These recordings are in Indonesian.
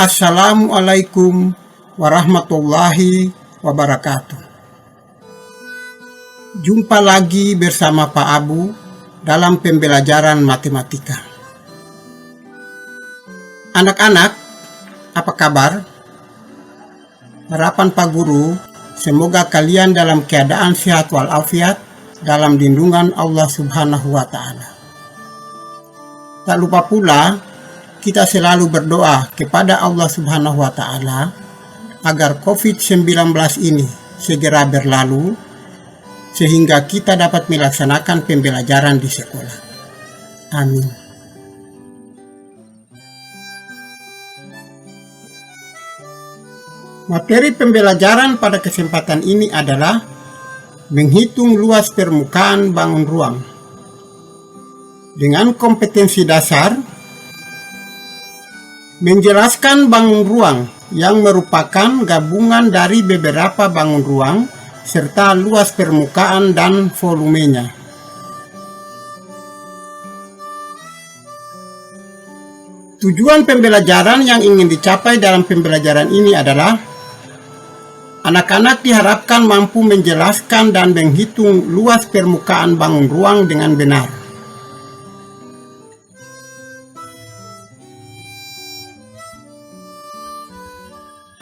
Assalamualaikum warahmatullahi wabarakatuh. Jumpa lagi bersama Pak Abu dalam pembelajaran matematika. Anak-anak, apa kabar? Harapan Pak Guru, semoga kalian dalam keadaan sehat walafiat dalam lindungan Allah Subhanahu wa Ta'ala. Tak lupa pula kita selalu berdoa kepada Allah Subhanahu wa Ta'ala agar COVID-19 ini segera berlalu sehingga kita dapat melaksanakan pembelajaran di sekolah. Amin. Materi pembelajaran pada kesempatan ini adalah menghitung luas permukaan bangun ruang. Dengan kompetensi dasar menjelaskan bangun ruang yang merupakan gabungan dari beberapa bangun ruang serta luas permukaan dan volumenya. Tujuan pembelajaran yang ingin dicapai dalam pembelajaran ini adalah anak-anak diharapkan mampu menjelaskan dan menghitung luas permukaan bangun ruang dengan benar.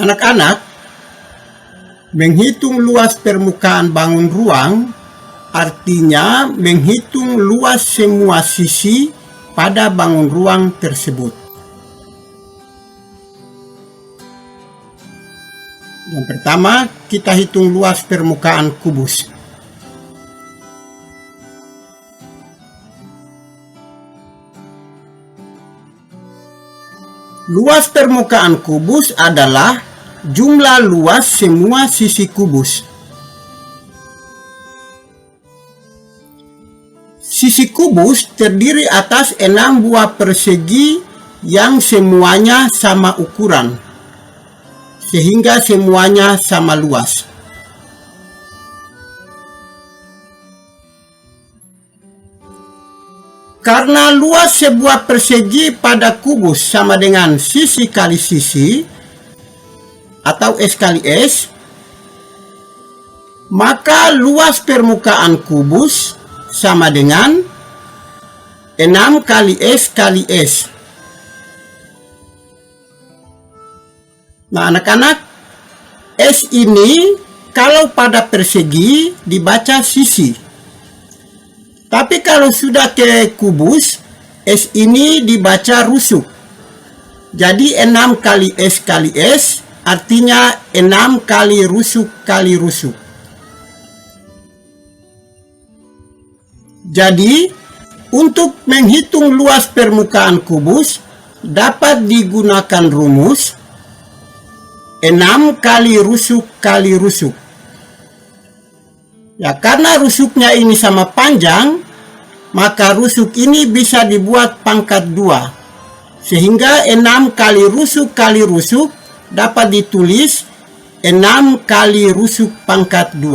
Anak-anak, menghitung luas permukaan bangun ruang artinya menghitung luas semua sisi pada bangun ruang tersebut. Yang pertama, kita hitung luas permukaan kubus. Luas permukaan kubus adalah jumlah luas semua sisi kubus. Sisi kubus terdiri atas 6 buah persegi yang semuanya sama ukuran, sehingga semuanya sama luas. Karena luas sebuah persegi pada kubus sama dengan sisi kali sisi, atau S kali S, maka luas permukaan kubus sama dengan 6 kali S kali S. Nah anak-anak, S ini kalau pada persegi dibaca sisi. Tapi kalau sudah ke kubus, S ini dibaca rusuk. Jadi 6 kali S kali S artinya 6 kali rusuk kali rusuk. Jadi, untuk menghitung luas permukaan kubus dapat digunakan rumus 6 kali rusuk kali rusuk. Ya, karena rusuknya ini sama panjang, maka rusuk ini bisa dibuat pangkat 2. Sehingga 6 kali rusuk dapat ditulis 6 kali rusuk pangkat 2.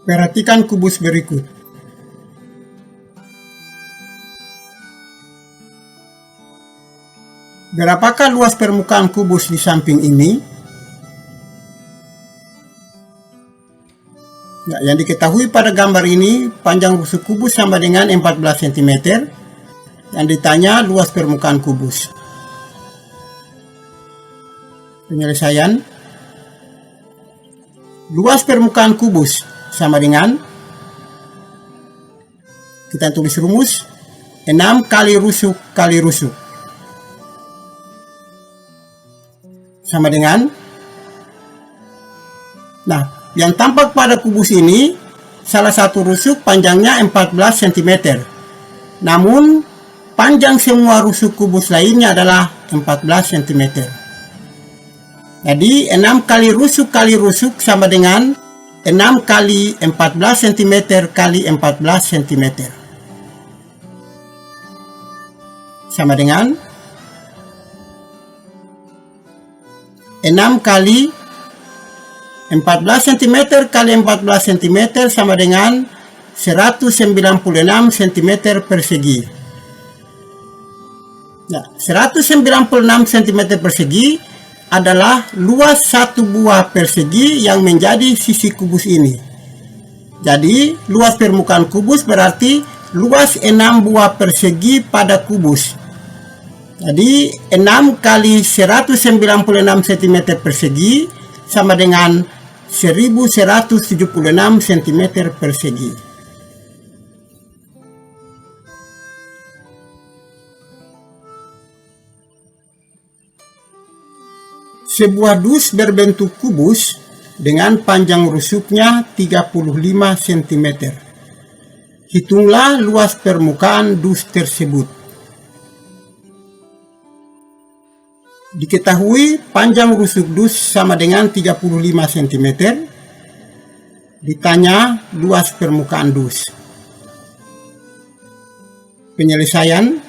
Perhatikan kubus berikut. Berapakah luas permukaan kubus di samping ini? Nah, yang diketahui pada gambar ini, panjang rusuk kubus sama dengan 14 cm. Yang ditanya luas permukaan kubus. Penyelesaian. Luas permukaan kubus sama dengan, kita tulis rumus, 6 kali rusuk kali rusuk. Sama dengan, nah, yang tampak pada kubus ini, salah satu rusuk panjangnya 14 cm. Namun, panjang semua rusuk kubus lainnya adalah 14 cm. Jadi, 6 kali rusuk sama dengan 6 kali 14 cm kali 14 cm. Sama dengan 6 kali 14 cm kali 14 cm sama dengan 196 cm persegi. Nah, 196 cm persegi adalah luas satu buah persegi yang menjadi sisi kubus ini. Jadi, luas permukaan kubus berarti luas 6 buah persegi pada kubus. Jadi, 6 kali 196 cm persegi sama dengan 1176 cm persegi. Sebuah dus berbentuk kubus dengan panjang rusuknya 35 cm. Hitunglah luas permukaan dus tersebut. Diketahui panjang rusuk dus sama dengan 35 cm. Ditanya luas permukaan dus. Penyelesaian.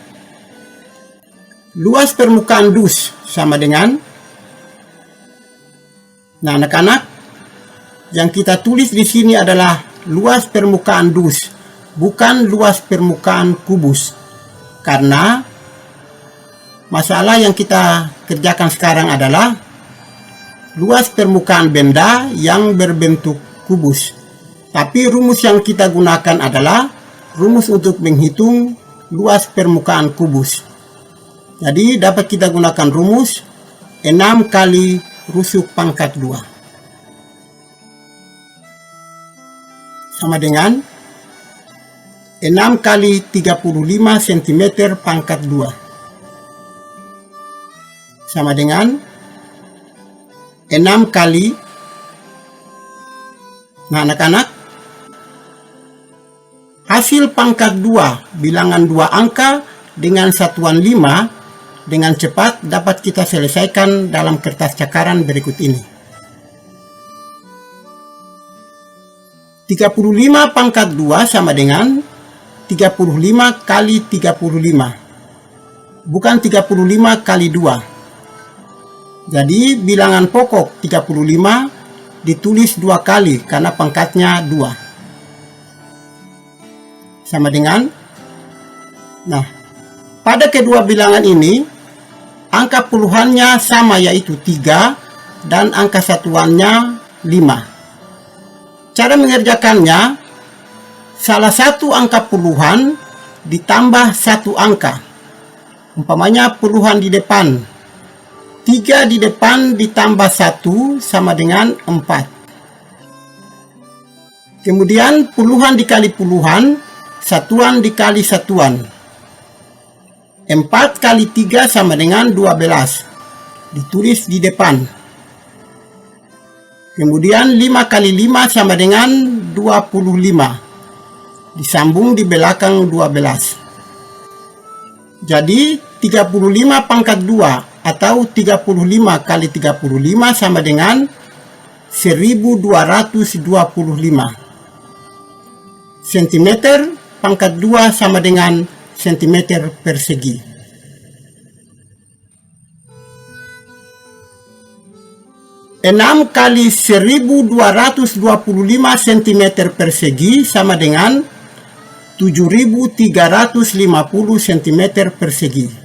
Luas permukaan dus sama dengan, nah anak-anak, yang kita tulis di sini adalah luas permukaan dus, bukan luas permukaan kubus. Karena masalah yang kita kerjakan sekarang adalah luas permukaan benda yang berbentuk kubus. Tapi rumus yang kita gunakan adalah rumus untuk menghitung luas permukaan kubus. Jadi dapat kita gunakan rumus 6 kali rusuk pangkat 2 sama dengan 6 kali 35 cm pangkat 2 sama dengan 6 kali, nah anak-anak, hasil pangkat 2 bilangan 2 angka dengan satuan 5 dengan cepat dapat kita selesaikan dalam kertas cakaran berikut ini. 35 pangkat 2 sama dengan 35 kali 35. Bukan 35 kali 2. Jadi bilangan pokok 35 ditulis 2 kali karena pangkatnya 2. Sama dengan, nah, pada kedua bilangan ini, angka puluhannya sama yaitu 3 dan angka satuannya 5. Cara mengerjakannya, salah satu angka puluhan ditambah satu angka. Umpamanya puluhan di depan. 3 di depan ditambah 1 sama dengan 4. Kemudian puluhan dikali puluhan, satuan dikali satuan. 4 kali 3 sama dengan 12. Ditulis di depan. Kemudian 5 kali 5 sama dengan 25. Disambung di belakang 12. Jadi 35 pangkat 2 atau 35 kali 35 sama dengan 1225. Sentimeter pangkat 2 sama dengan cm persegi. Enam kali 1225 cm persegi sama dengan 7350 cm persegi.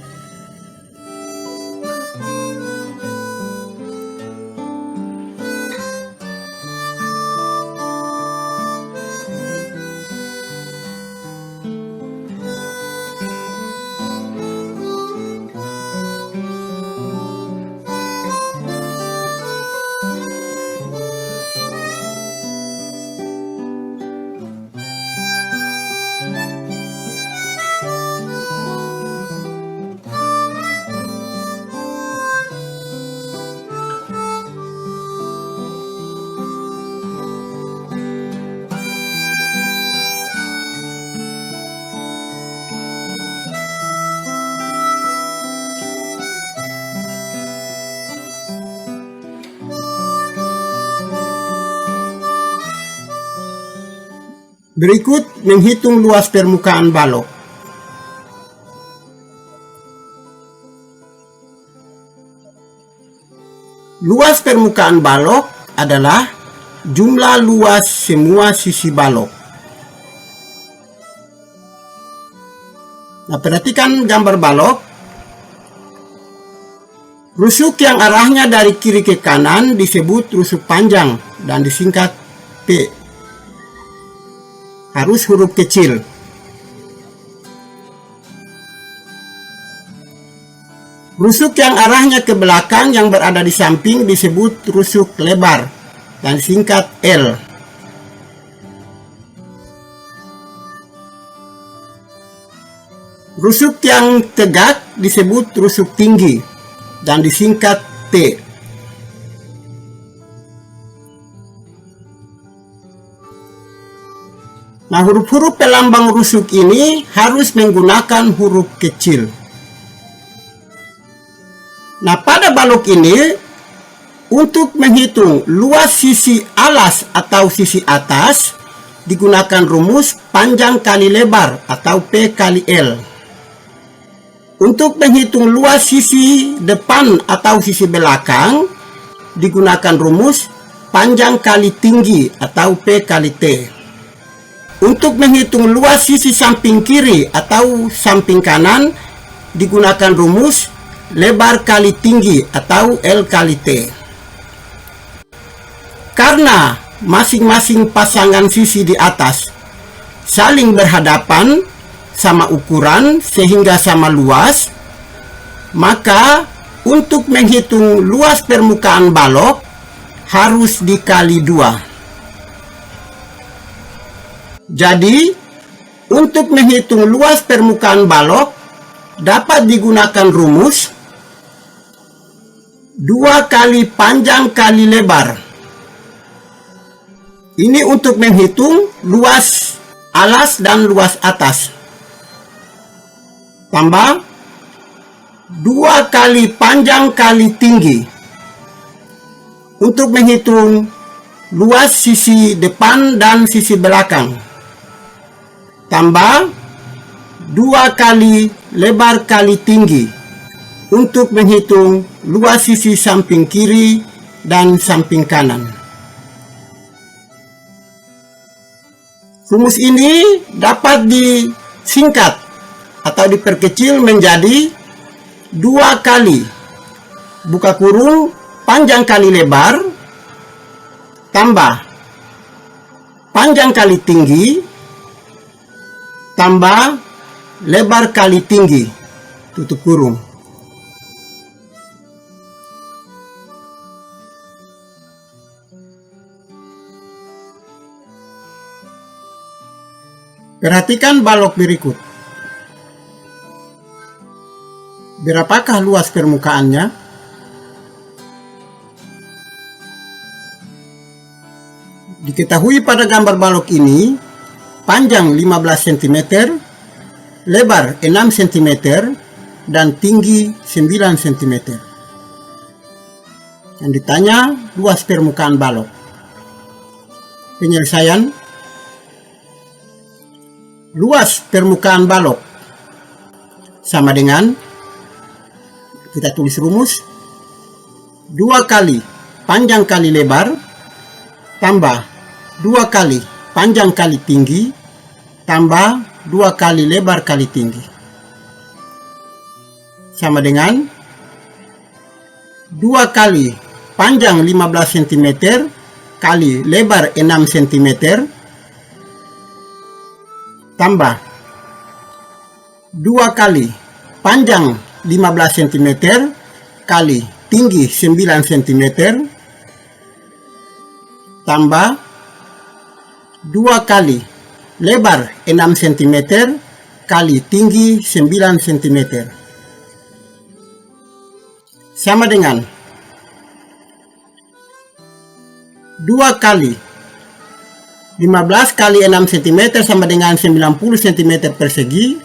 Berikut menghitung luas permukaan balok. Luas permukaan balok adalah jumlah luas semua sisi balok. Nah, perhatikan gambar balok. Rusuk yang arahnya dari kiri ke kanan disebut rusuk panjang dan disingkat P. Harus huruf kecil. Rusuk yang arahnya ke belakang yang berada di samping disebut rusuk lebar dan disingkat L. Rusuk yang tegak disebut rusuk tinggi dan disingkat T. Nah, huruf-huruf pelambang rusuk ini harus menggunakan huruf kecil. Nah, pada balok ini, untuk menghitung luas sisi alas atau sisi atas, digunakan rumus panjang kali lebar atau P kali L. Untuk menghitung luas sisi depan atau sisi belakang, digunakan rumus panjang kali tinggi atau P kali T. Untuk menghitung luas sisi samping kiri atau samping kanan, digunakan rumus lebar kali tinggi atau L kali T. Karena masing-masing pasangan sisi di atas saling berhadapan, sama ukuran sehingga sama luas, maka untuk menghitung luas permukaan balok harus dikali 2. Jadi, untuk menghitung luas permukaan balok dapat digunakan rumus 2 kali panjang kali lebar. Ini untuk menghitung luas alas dan luas atas. Tambah 2 kali panjang kali tinggi untuk menghitung luas sisi depan dan sisi belakang. Tambah 2 kali lebar kali tinggi untuk menghitung luas sisi samping kiri dan samping kanan. Rumus ini dapat disingkat atau diperkecil menjadi 2 kali buka kurung panjang kali lebar tambah panjang kali tinggi tambah lebar kali tinggi tutup kurung. Perhatikan balok berikut. Berapakah luas permukaannya? Diketahui pada gambar balok ini, panjang 15 cm, lebar 6 cm, dan tinggi 9 cm. Yang ditanya, luas permukaan balok. Penyelesaian. Luas permukaan balok sama dengan, kita tulis rumus, 2 kali panjang kali lebar tambah 2 kali panjang kali tinggi tambah 2 kali lebar kali tinggi sama dengan 2 kali panjang 15 cm kali lebar 6 cm tambah 2 kali panjang 15 cm kali tinggi 9 cm tambah 2 kali lebar 6 cm kali tinggi 9 cm sama dengan 2 kali 15 kali 6 cm sama dengan 90 cm persegi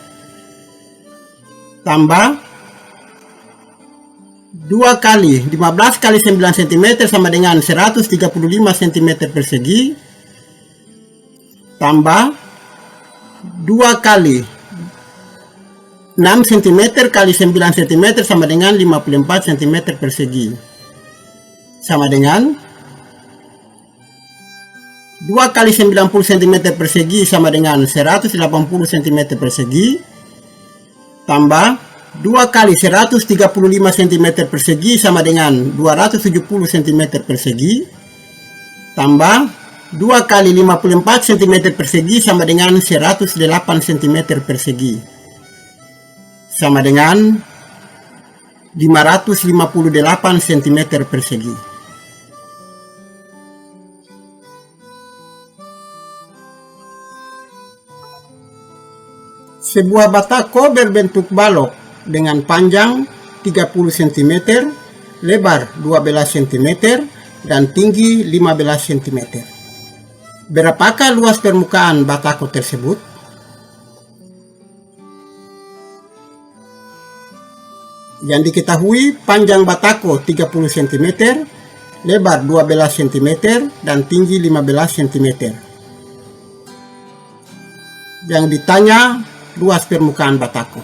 tambah 2 kali 15 kali 9 cm sama dengan 135 cm persegi tambah 2 kali 6 cm kali 9 cm sama dengan 54 cm persegi sama dengan 2 kali 90 cm persegi sama dengan 180 cm persegi, tambah 2 kali 135 cm persegi sama dengan 270 cm persegi, tambah 2 kali 54 cm persegi sama dengan 108 cm persegi, sama dengan 558 cm persegi. Sebuah batako berbentuk balok dengan panjang 30 cm, lebar 12 cm, dan tinggi 15 cm. Berapakah luas permukaan batako tersebut? Yang diketahui, panjang batako 30 cm, lebar 12 cm, dan tinggi 15 cm. Yang ditanya, luas permukaan batako.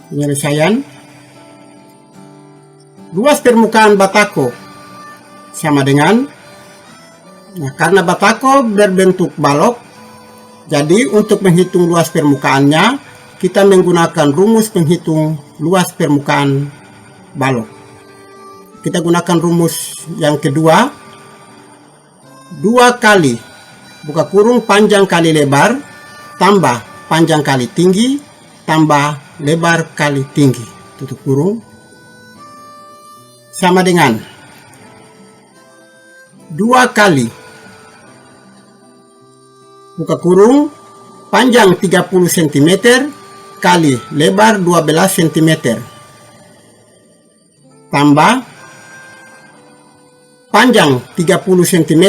Penyelesaian. Luas permukaan batako sama dengan, karena batako berbentuk balok, jadi untuk menghitung luas permukaannya, kita menggunakan rumus penghitung luas permukaan balok. Kita gunakan rumus yang kedua, 2 kali buka kurung panjang kali lebar, tambah panjang kali tinggi, tambah lebar kali tinggi, tutup kurung, sama dengan 2 kali buka kurung panjang 30 cm kali lebar 12 cm, tambah panjang 30 cm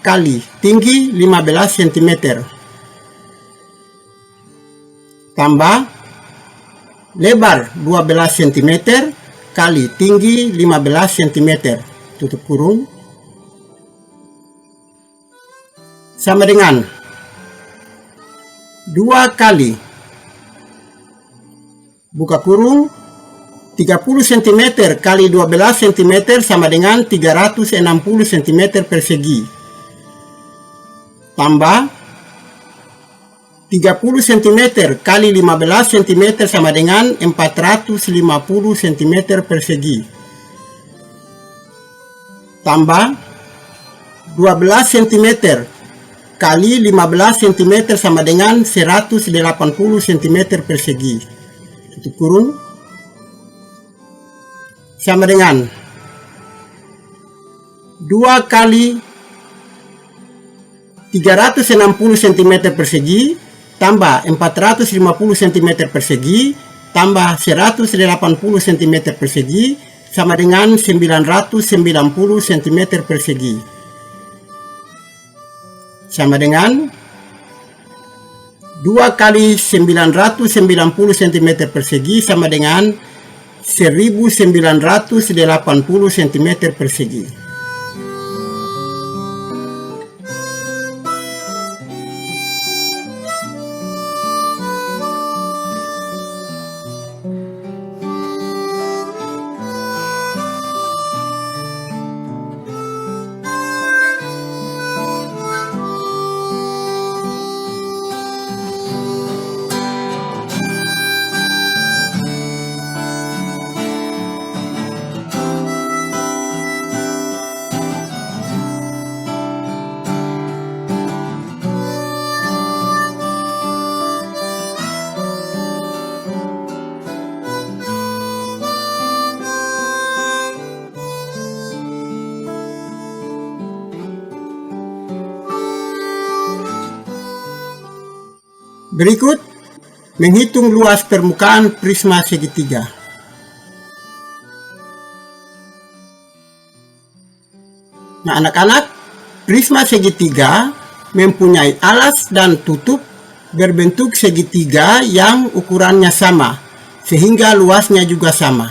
kali tinggi 15 cm, tambah lebar 12 cm kali tinggi 15 cm, tutup kurung, sama dengan 2 kali buka kurung 30 cm kali 12 cm sama dengan 360 cm persegi, tambah 30 cm kali 15 cm sama dengan 450 cm persegi, tambah 12 cm kali 15 cm sama dengan 180 cm persegi, tutup kurung, sama dengan 2 kali 360 cm persegi tambah 450 cm persegi tambah 180 cm persegi sama dengan 990 cm persegi, sama dengan 2 kali 990 cm persegi sama dengan 1980 cm persegi. Berikut menghitung luas permukaan prisma segitiga. Nah, anak-anak, prisma segitiga mempunyai alas dan tutup berbentuk segitiga yang ukurannya sama, sehingga luasnya juga sama.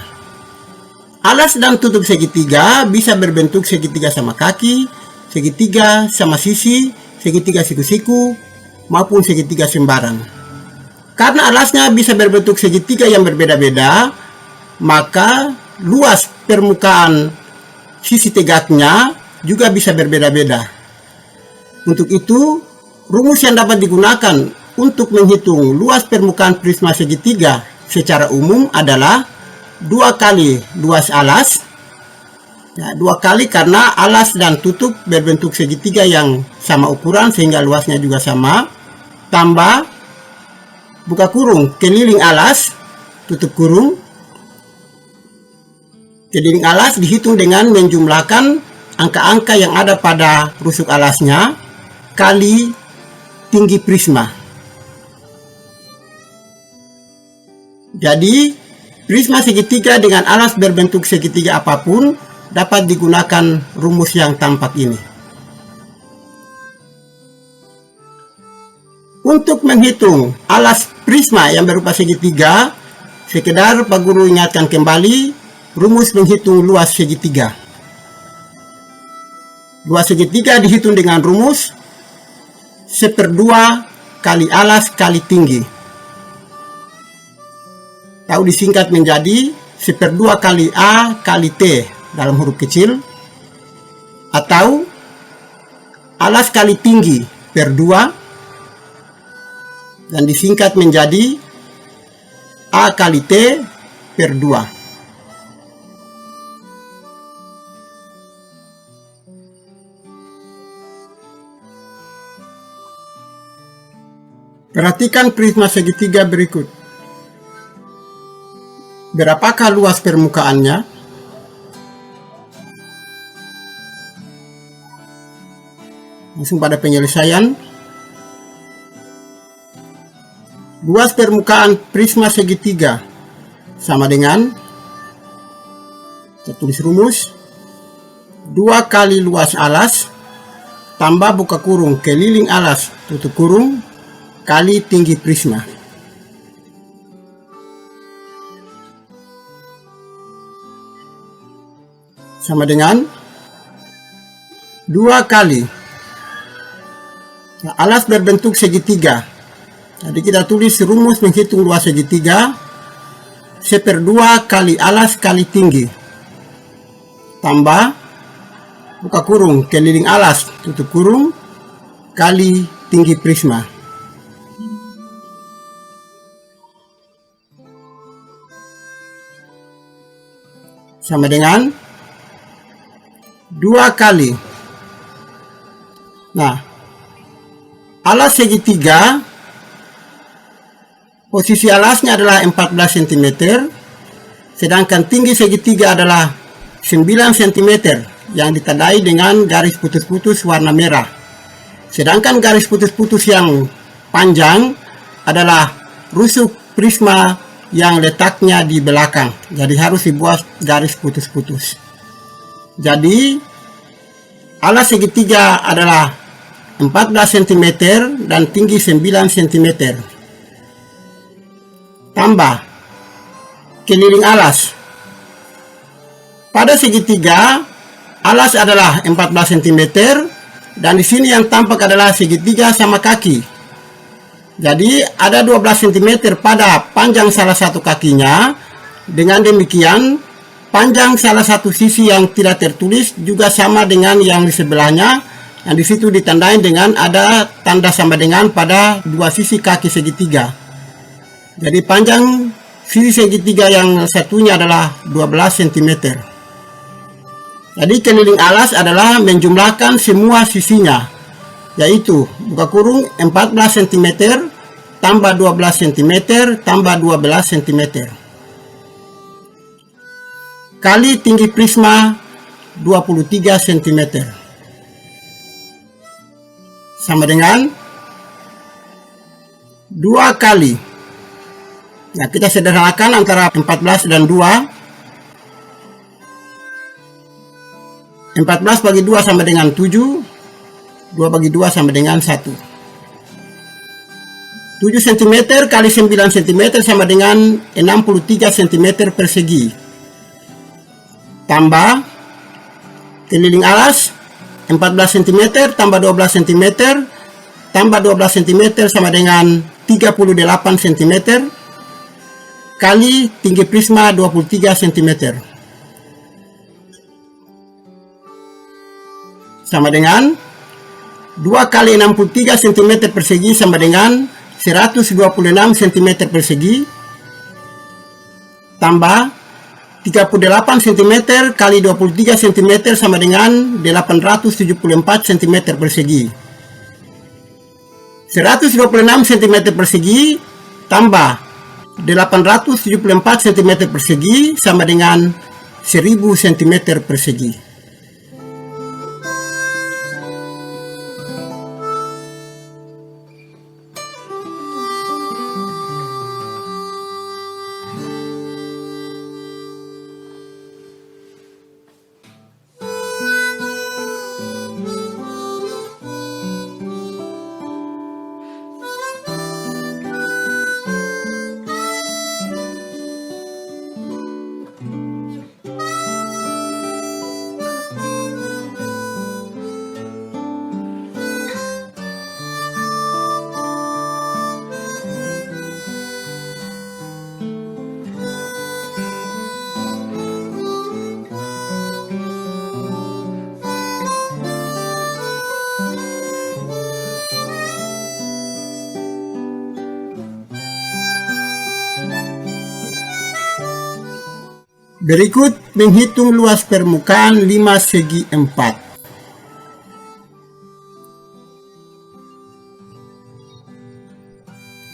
Alas dan tutup segitiga bisa berbentuk segitiga sama kaki, segitiga sama sisi, segitiga siku-siku, maupun segitiga sembarang. Karena alasnya bisa berbentuk segitiga yang berbeda-beda, maka luas permukaan sisi tegaknya juga bisa berbeda-beda. Untuk itu, rumus yang dapat digunakan untuk menghitung luas permukaan prisma segitiga secara umum adalah 2 kali luas alas. 2 kali karena alas dan tutup berbentuk segitiga yang sama ukuran sehingga luasnya juga sama, tambah buka kurung keliling alas, tutup kurung. Keliling alas dihitung dengan menjumlahkan angka-angka yang ada pada rusuk alasnya kali tinggi prisma. Jadi, prisma segitiga dengan alas berbentuk segitiga apapun dapat digunakan rumus yang tampak ini. Untuk menghitung alas prisma yang berupa segitiga, sekedar Pak Guru ingatkan kembali rumus menghitung luas segitiga. Luas segitiga dihitung dengan rumus 1/2 kali alas kali tinggi. Atau disingkat menjadi 1/2 kali A kali T dalam huruf kecil, atau alas kali tinggi per 2 dan disingkat menjadi A kali T per 2. Perhatikan prisma segitiga berikut. Berapakah luas permukaannya? Langsung pada penyelesaian. Luas permukaan prisma segitiga sama dengan, kita tulis rumus, 2 kali luas alas tambah buka kurung keliling alas tutup kurung kali tinggi prisma. Sama dengan 2 kali. Nah, alas berbentuk segitiga. Jadi kita tulis rumus menghitung luas segitiga 1/2 kali alas kali tinggi tambah buka kurung keliling alas tutup kurung kali tinggi prisma. Sama dengan 2 kali. Nah, alas segitiga, posisi alasnya adalah 14 cm, sedangkan tinggi segitiga adalah 9 cm yang ditandai dengan garis putus-putus warna merah. Sedangkan garis putus-putus yang panjang adalah rusuk prisma yang letaknya di belakang. Jadi harus dibuat garis putus-putus. Jadi alas segitiga adalah 14 cm dan tinggi 9 cm. Tambah keliling alas. Pada segitiga, alas adalah 14 cm dan di sini yang tampak adalah segitiga sama kaki. Jadi ada 12 cm pada panjang salah satu kakinya. Dengan demikian, panjang salah satu sisi yang tidak tertulis juga sama dengan yang di sebelahnya. Yang di situ ditandai dengan ada tanda sama dengan pada dua sisi kaki segitiga. Jadi panjang sisi segitiga yang satunya adalah 12 cm. Jadi keliling alas adalah menjumlahkan semua sisinya, yaitu buka kurung 14 cm tambah 12 cm tambah 12 cm kali tinggi prisma 23 cm sama dengan 2 kali. Nah, kita sederhanakan antara 14 dan 2. 14 bagi 2 sama dengan 7. 2 bagi 2 sama dengan 1. 7 cm kali 9 cm sama dengan 63 cm persegi. Tambah keliling alas 14 cm tambah 12 cm tambah 12 cm sama dengan 38 cm kali tinggi prisma 23 cm. sama dengan 2 kali 63 cm persegi sama dengan 126 cm persegi tambah 38 cm kali 23 cm sama dengan 874 cm persegi. 126 cm persegi tambah 874 cm persegi sama dengan 1000 cm persegi. Berikut menghitung luas permukaan 5 segi 4.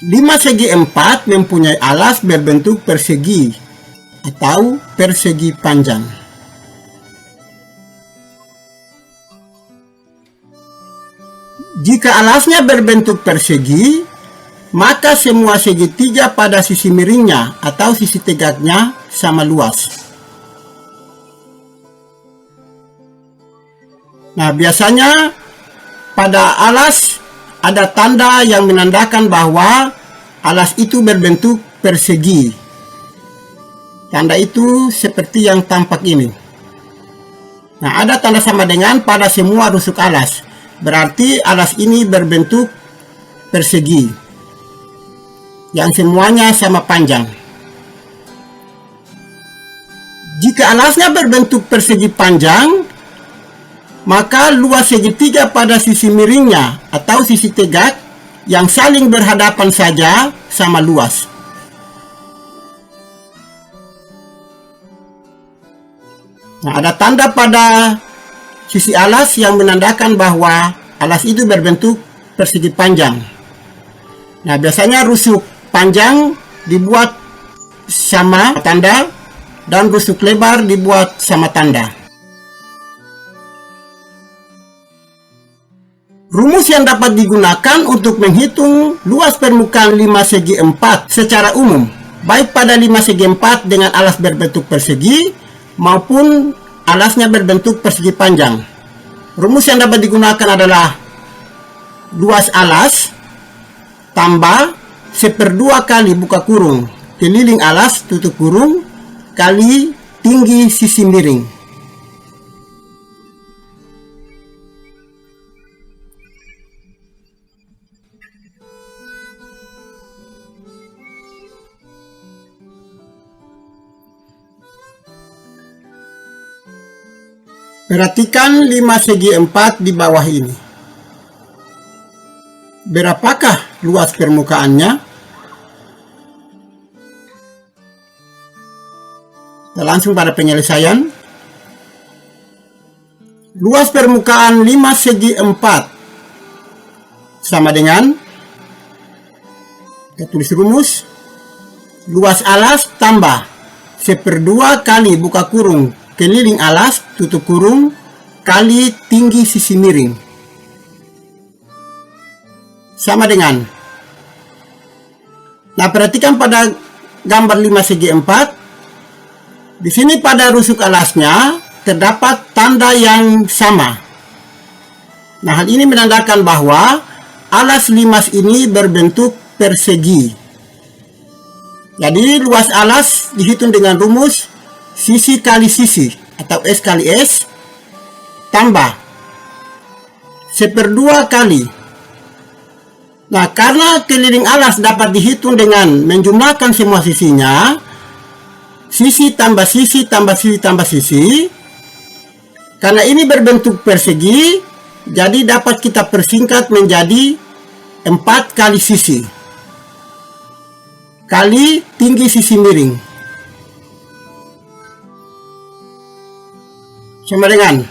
5 segi 4 mempunyai alas berbentuk persegi atau persegi panjang. Jika alasnya berbentuk persegi, maka semua segitiga pada sisi miringnya atau sisi tegaknya sama luas. Nah, biasanya pada alas ada tanda yang menandakan bahwa alas itu berbentuk persegi. Tanda itu seperti yang tampak ini. Nah, ada tanda sama dengan pada semua rusuk alas. Berarti alas ini berbentuk persegi, yang semuanya sama panjang. Jika alasnya berbentuk persegi panjang, maka luas segitiga pada sisi miringnya atau sisi tegak yang saling berhadapan saja sama luas. Nah, ada tanda pada sisi alas yang menandakan bahwa alas itu berbentuk persegi panjang. Nah, biasanya rusuk panjang dibuat sama tanda dan rusuk lebar dibuat sama tanda. Rumus yang dapat digunakan untuk menghitung luas permukaan 5 segi 4 secara umum, baik pada 5 segi 4 dengan alas berbentuk persegi maupun alasnya berbentuk persegi panjang. Rumus yang dapat digunakan adalah luas alas tambah 1/2 kali buka kurung keliling alas tutup kurung kali tinggi sisi miring. Perhatikan 5 segi 4 di bawah ini. Berapakah luas permukaannya? Kita langsung pada penyelesaian. Luas permukaan 5 segi 4 sama dengan, kita tulis rumus, luas alas tambah 1/2 kali buka kurung keliling alas tutup kurung kali tinggi sisi miring sama dengan. Nah, perhatikan pada gambar 5 segi 4. Di sini pada rusuk alasnya terdapat tanda yang sama. Nah, hal ini menandakan bahwa alas limas ini berbentuk persegi. Jadi luas alas dihitung dengan rumus sisi kali sisi atau S kali S tambah 1/2 kali. Nah, karena keliling alas dapat dihitung dengan menjumlahkan semua sisinya, sisi tambah sisi tambah sisi tambah sisi, Karena ini berbentuk persegi, jadi dapat kita persingkat menjadi 4 kali sisi kali tinggi sisi miring. Sama dengan,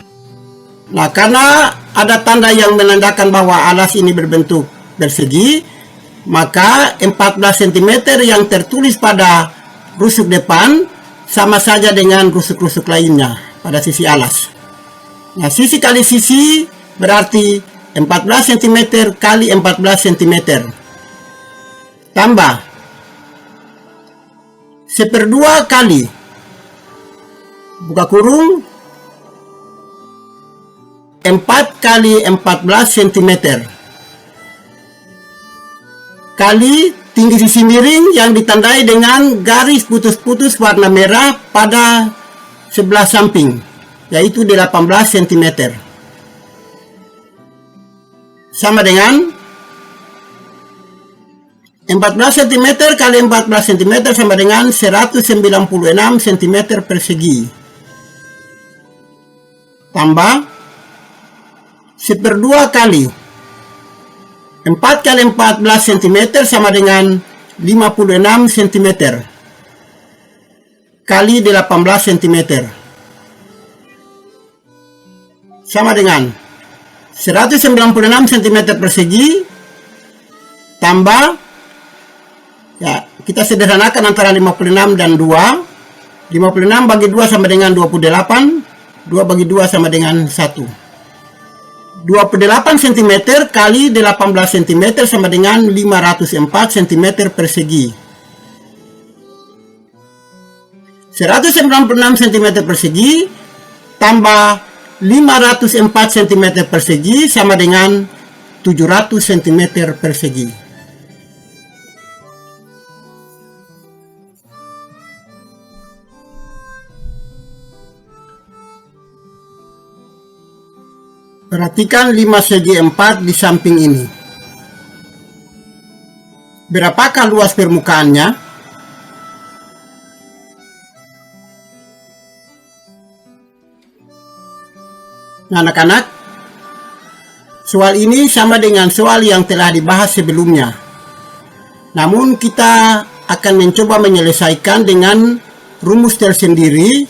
nah karena ada tanda yang menandakan bahwa alas ini berbentuk persegi, maka 14 cm yang tertulis pada rusuk depan sama saja dengan rusuk-rusuk lainnya pada sisi alas. Nah, sisi kali sisi berarti 14 cm kali 14 cm. Tambah 1/2 kali, buka kurung, 4 kali 14 cm kali tinggi sisi miring yang ditandai dengan garis putus-putus warna merah pada sebelah samping, yaitu 18 cm. Sama dengan 14 cm kali 14 cm sama dengan 196 cm persegi. Tambah 1/2 kali 4 kali 14 cm sama dengan 56 cm kali 18 cm sama dengan 196 cm persegi tambah, ya kita sederhanakan antara 56 dan 2. 56 bagi 2 sama dengan 28, 2 bagi 2 sama dengan 1. 28 cm kali 18 cm sama dengan 504 cm persegi. 196 cm persegi tambah 504 cm persegi sama dengan 700 cm persegi. Perhatikan 5 segi 4 di samping ini. Berapakah luas permukaannya? Nah, anak-anak, soal ini sama dengan soal yang telah dibahas sebelumnya. Namun kita akan mencoba menyelesaikan dengan rumus tersendiri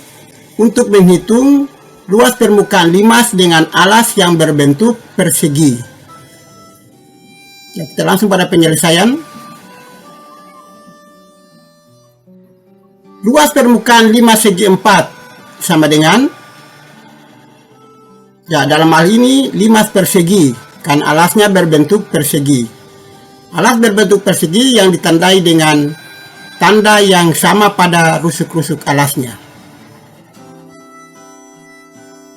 untuk menghitung luas permukaan limas dengan alas yang berbentuk persegi. Ya, kita langsung pada penyelesaian. Luas permukaan 5 segi 4 sama dengan, ya dalam hal ini limas persegi, kan alasnya berbentuk persegi. Alas berbentuk persegi yang ditandai dengan tanda yang sama pada rusuk-rusuk alasnya.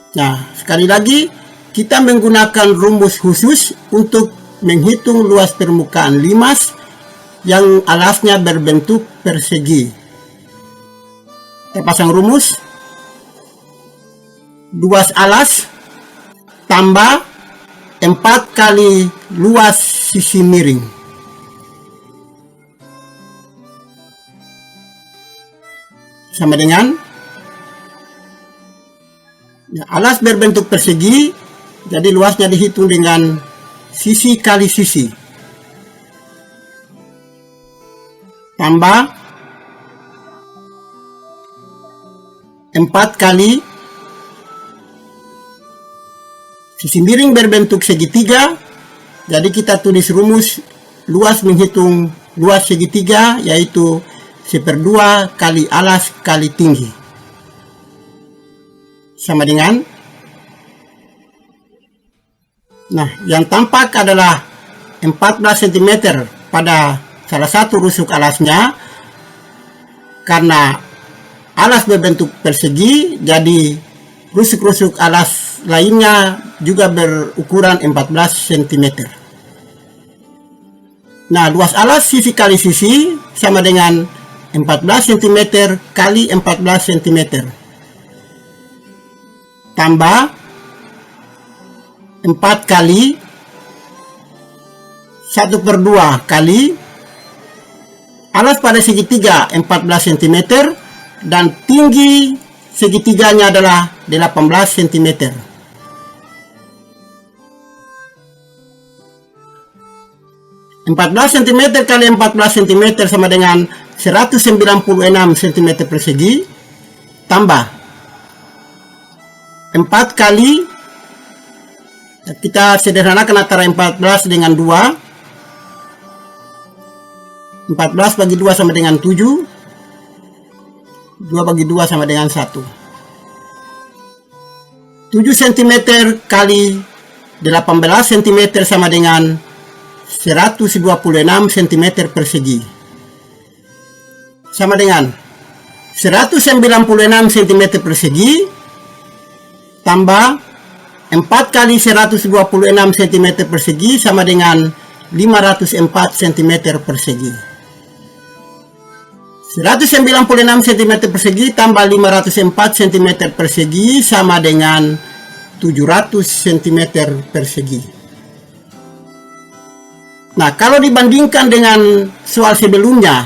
Nah, sekali lagi kita menggunakan rumus khusus untuk menghitung luas permukaan limas yang alasnya berbentuk persegi. Kita pasang rumus. Luas alas tambah 4 kali luas sisi miring. Sama dengan, ya, alas berbentuk persegi, jadi luasnya dihitung dengan sisi kali sisi. Tambah 4 kali sisi miring berbentuk segitiga, jadi kita tulis rumus luas menghitung luas segitiga, yaitu 1/2 kali alas kali tinggi. Sama dengan, nah yang tampak adalah 14 cm pada salah satu rusuk alasnya. Karena alas berbentuk persegi, jadi rusuk-rusuk alas lainnya juga berukuran 14 cm. Nah, luas alas sisi kali sisi sama dengan 14 cm kali 14 cm. Tambah 4 kali 1/2 kali alas pada segitiga 14 cm dan tinggi segitiganya adalah cm. 14 cm kali 14 cm sama dengan 196 cm persegi, tambah 4 kali, kita sederhanakan antara 14 dengan 2. 14 bagi 2 sama dengan 7. 2 bagi 2 sama dengan 1. 7 cm kali 18 cm sama dengan 126 cm persegi. Sama dengan 196 cm persegi tambah 4 kali 126 cm persegi sama dengan 504 cm persegi. 196 cm persegi tambah 504 cm persegi sama dengan 700 cm persegi. Nah, kalau dibandingkan dengan soal sebelumnya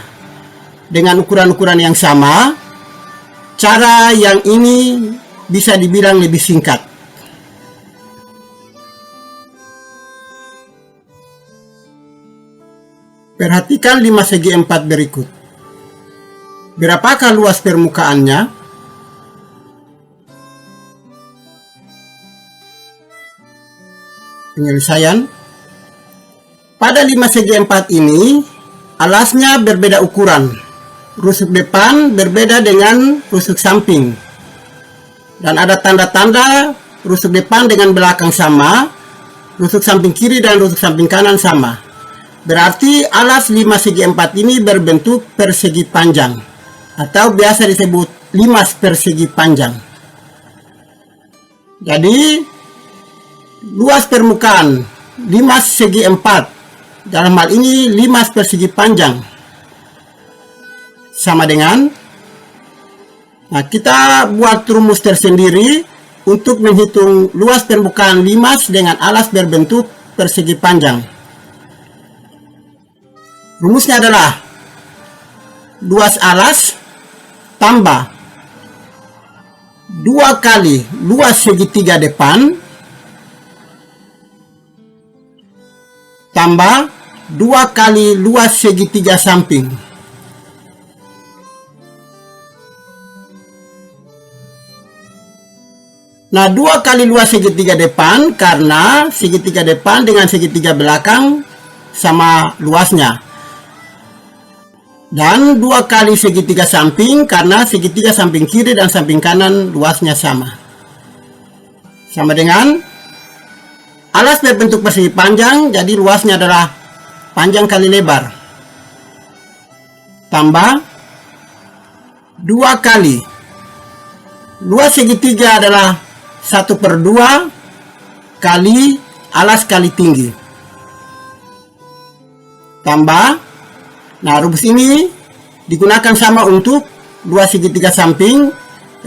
dengan ukuran-ukuran yang sama, cara yang ini bisa dibilang lebih singkat. Perhatikan 5 segi 4 berikut. Berapakah luas permukaannya? Penyelesaian. Pada 5 segi 4 ini, alasnya berbeda ukuran. Rusuk depan berbeda dengan rusuk samping. Dan ada tanda-tanda rusuk depan dengan belakang sama, rusuk samping kiri dan rusuk samping kanan sama. Berarti alas 5 segi 4 ini berbentuk persegi panjang, atau biasa disebut 5 persegi panjang. Jadi, luas permukaan 5 segi 4, dalam hal ini 5 persegi panjang, sama dengan, nah kita buat rumus tersendiri untuk menghitung luas permukaan 5 dengan alas berbentuk persegi panjang. Rumusnya adalah luas alas tambah 2 kali luas segitiga depan tambah 2 kali luas segitiga samping. Nah, 2 kali luas segitiga depan karena segitiga depan dengan segitiga belakang sama luasnya. Dan 2 kali segitiga samping karena segitiga samping kiri dan samping kanan luasnya sama. Sama dengan alas berbentuk persegi panjang, jadi luasnya adalah panjang kali lebar. Tambah 2 kali luas segitiga adalah 1/2 kali alas kali tinggi. Tambah, nah rumus ini digunakan sama untuk luas segitiga samping,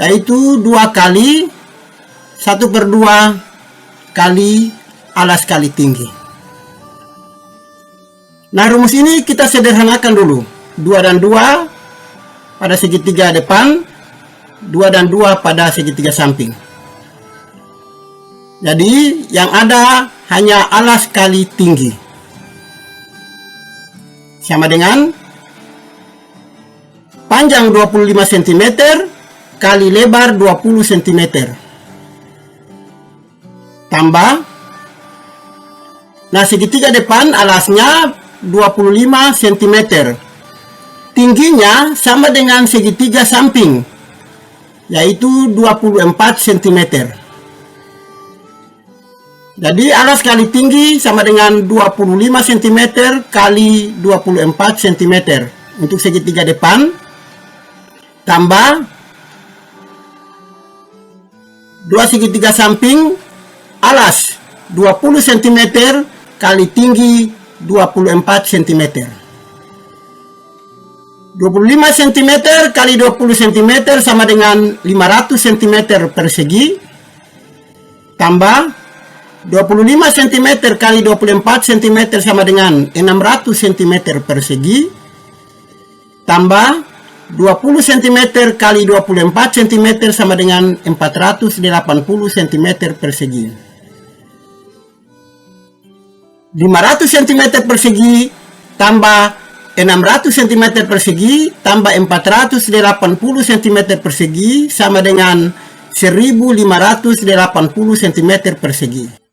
yaitu 2 kali 1/2 kali alas kali tinggi. Nah, rumus ini kita sederhanakan dulu. 2 dan 2 pada segitiga depan, 2 dan 2 pada segitiga samping. Jadi, yang ada hanya alas kali tinggi. Sama dengan panjang 25 cm kali lebar 20 cm. Tambah, nah segitiga depan alasnya 25 cm. Tingginya sama dengan segitiga samping, yaitu 24 cm. Jadi alas kali tinggi sama dengan 25 cm kali 24 cm untuk segitiga depan. Tambah 2 segitiga samping, alas 20 cm kali tinggi 24 cm. 25 cm kali 20 cm sama dengan 500 cm persegi. Tambah 25 cm kali 24 cm sama dengan 600 cm persegi. Tambah 20 cm kali 24 cm sama dengan 480 cm persegi. 500 cm persegi tambah 600 cm persegi tambah 480 cm persegi sama dengan 1580 cm persegi.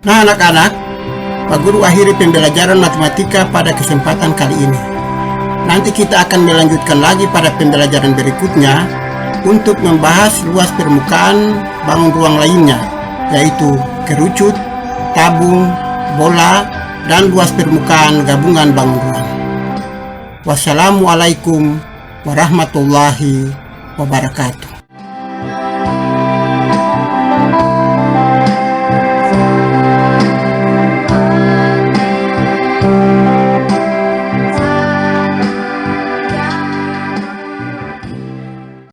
Nah anak-anak, Pak Guru akhiri pembelajaran matematika pada kesempatan kali ini. Nanti kita akan melanjutkan lagi pada pembelajaran berikutnya untuk membahas luas permukaan bangun ruang lainnya, yaitu kerucut, tabung, bola, dan luas permukaan gabungan bangun ruang. Wassalamualaikum warahmatullahi wabarakatuh.